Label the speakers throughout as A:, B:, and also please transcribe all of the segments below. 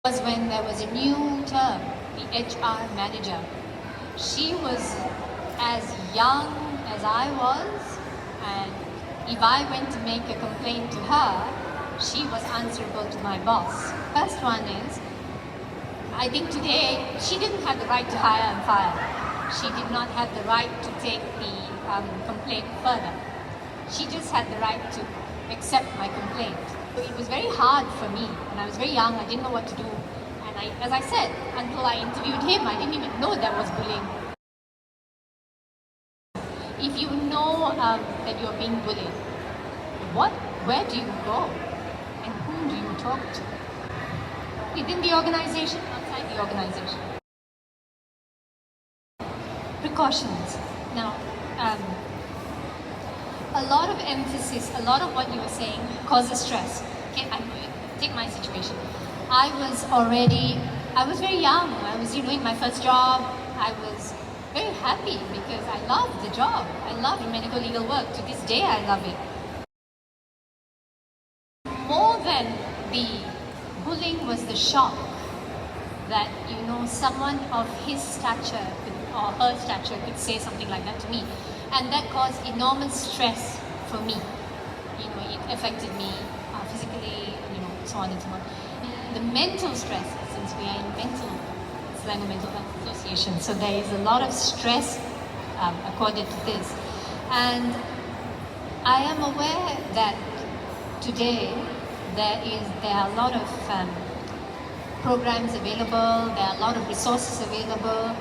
A: Was when there was a new term, the HR manager. She was as young as I was, and if I went to make a complaint to her, she was answerable to my boss. First one is, I think today she didn't have the right to hire and fire. She did not have the right to take the complaint further. She just had the right to accept my complaint. So it was very hard for me. When I was very young, I didn't know what to do. And as I said, until I interviewed him, I didn't even know there was bullying. If you know that you're being bullied, where do you go? And whom do you talk to? Within the organization, outside the organization. Precautions. Now, a lot of emphasis, a lot of what you were saying causes stress. Okay, take my situation. I was very young. I was doing my first job. I was very happy because I loved the job. I loved medical legal work. To this day, I love it. More than the bullying was the shock that, someone of his stature or her stature could say something like that to me. And that caused enormous stress for me. It affected me physically, so on and so on. The mental stress, since we are in Selangor Mental Health Association, so there is a lot of stress accorded to this. And I am aware that today there are a lot of programs available, there are a lot of resources available.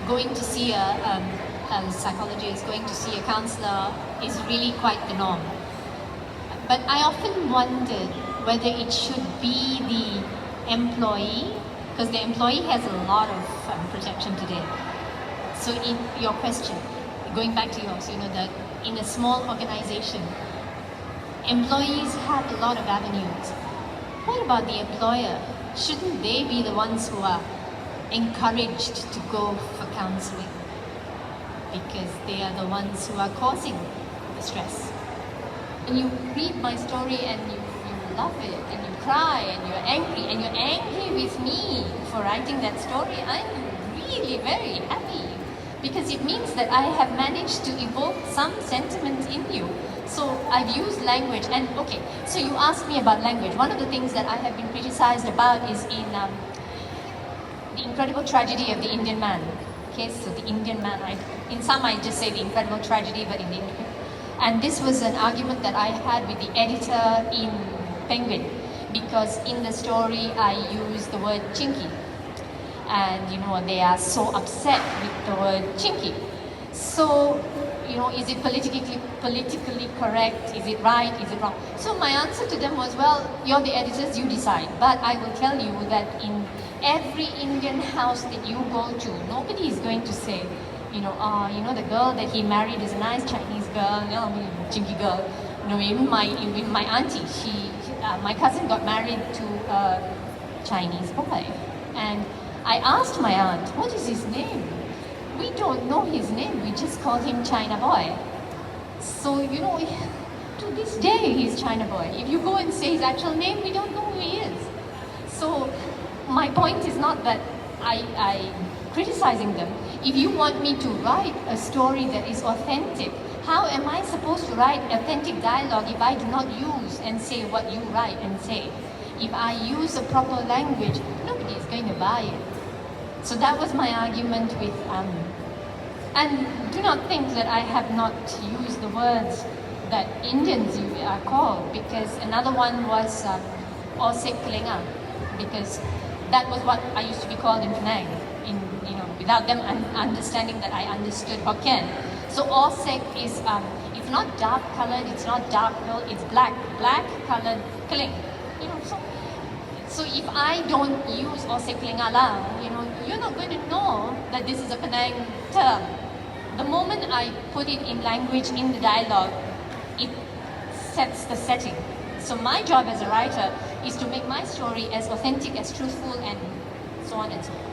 A: Going to see a psychologist, going to see a counselor is really quite the norm. But I often wondered whether it should be the employee, because the employee has a lot of protection today. So in your question, going back to yours, that in a small organization, employees have a lot of avenues. What about the employer? Shouldn't they be the ones who are encouraged to go for counseling? Because they are the ones who are causing the stress. And you read my story and you love it and you cry and you're angry with me for writing that story. I'm really very happy because it means that I have managed to evoke some sentiment in you. So I've used language. And okay, so you asked me about language. One of the things that I have been criticized about is in The Incredible Tragedy of the Indian Man. Okay, so the Indian man, in some I just say the incredible tragedy, but in the and this was an argument that I had with the editor in Penguin, because in the story I use the word chinky, and they are so upset with the word chinky. So is it politically correct? Is it right? Is it wrong? So my answer to them was, well, you're the editors, you decide. But I will tell you that in every Indian house that you go to, nobody is going to say, the girl that he married is a nice Chinese girl, chinky girl. Even my auntie, my cousin got married to a Chinese boy. And I asked my aunt, what is his name? We don't know his name, we just call him China boy. So, to this day he's China boy. If you go and say his actual name, we don't know who he is. So, my point is not that I criticizing them. If you want me to write a story that is authentic, how am I supposed to write authentic dialogue if I do not use and say what you write and say? If I use a proper language, nobody is going to buy it. So that was my argument with, and do not think that I have not used the words that Indians are called, because another one was Osek Kelenga, because that was what I used to be called in Penang, without them understanding that I understood Hokkien. So Osek is, it's not dark colored, it's not dark pale, it's black colored Keleng. So if I don't use Osek Kelenga lang, you're not going to know that this is a Penang term. The moment I put it in language, in the dialogue, it sets the setting. So my job as a writer is to make my story as authentic, as truthful, and so on and so forth.